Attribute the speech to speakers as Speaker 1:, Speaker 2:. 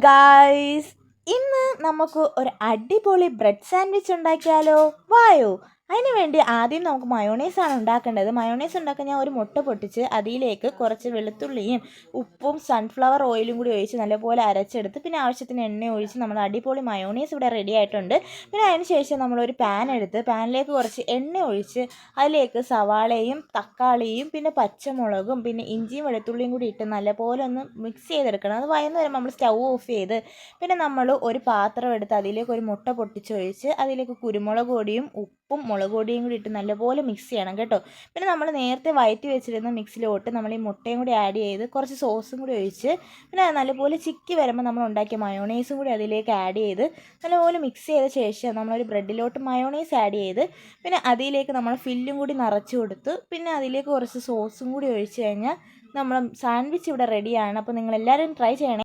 Speaker 1: Guys, ഇന്ന് നമുക്ക് ഒരു അടിപൊളി ബ്രെഡ് സാൻഡ്വിച്ച് ഉണ്ടാക്കിയാലോ? വായോ. അതിന് വേണ്ടി ആദ്യം നമുക്ക് മയോണൈസാണ് ഉണ്ടാക്കേണ്ടത്. മയോണൈസ് ഉണ്ടാക്കാൻ ഞാൻ ഒരു മുട്ട പൊട്ടിച്ച് അതിലേക്ക് കുറച്ച് വെളുത്തുള്ളിയും ഉപ്പും സൺഫ്ലവർ ഓയിലും കൂടി ഒഴിച്ച് നല്ലപോലെ അരച്ചെടുത്ത് പിന്നെ ആവശ്യത്തിന് എണ്ണ ഒഴിച്ച് നമ്മൾ അടിപൊളി മയോണൈസ് ഇവിടെ റെഡി ആയിട്ടുണ്ട്. പിന്നെ അതിന് ശേഷം നമ്മളൊരു പാൻ എടുത്ത് പാനിലേക്ക് കുറച്ച് എണ്ണ ഒഴിച്ച് അതിലേക്ക് സവാളയും തക്കാളിയും പിന്നെ പച്ചമുളകും പിന്നെ ഇഞ്ചിയും വെളുത്തുള്ളിയും കൂടി ഇട്ട് നല്ലപോലെ ഒന്ന് മിക്സ് ചെയ്തെടുക്കണം. അത് വഴന്ന് വരുമ്പോൾ നമ്മൾ സ്റ്റൗ ഓഫ് ചെയ്ത് പിന്നെ നമ്മൾ ഒരു പാത്രം എടുത്ത് അതിലേക്ക് ഒരു മുട്ട പൊട്ടിച്ചൊഴിച്ച് അതിലേക്ക് കുരുമുളക് പൊടിയും ഉപ്പും മുളക് പൊടിയും കൂടി ഇട്ട് നല്ലപോലെ മിക്സ് ചെയ്യണം കേട്ടോ. പിന്നെ നമ്മൾ നേരത്തെ വഴറ്റി വെച്ചിരുന്ന മിക്സിലോട്ട് നമ്മൾ ഈ മുട്ടയും കൂടി ആഡ് ചെയ്ത് കുറച്ച് സോസും കൂടി ഒഴിച്ച് പിന്നെ നല്ലപോലെ ചിക്കി വരുമ്പോൾ നമ്മൾ ഉണ്ടാക്കിയ മയോണൈസും കൂടി അതിലേക്ക് ആഡ് ചെയ്ത് നല്ലപോലെ മിക്സ് ചെയ്ത ശേഷം നമ്മളൊരു ബ്രെഡിലോട്ട് മയോണൈസ് ആഡ് ചെയ്ത് പിന്നെ അതിലേക്ക് നമ്മൾ ഫില്ലും കൂടി നിറച്ച് കൊടുത്ത് പിന്നെ അതിലേക്ക് കുറച്ച് സോസും കൂടി ഒഴിച്ച് കഴിഞ്ഞാൽ നമ്മൾ സാൻഡ്വിച്ച് ഇവിടെ റെഡിയാണ്. അപ്പോൾ നിങ്ങളെല്ലാവരും ട്രൈ ചെയ്യണേ.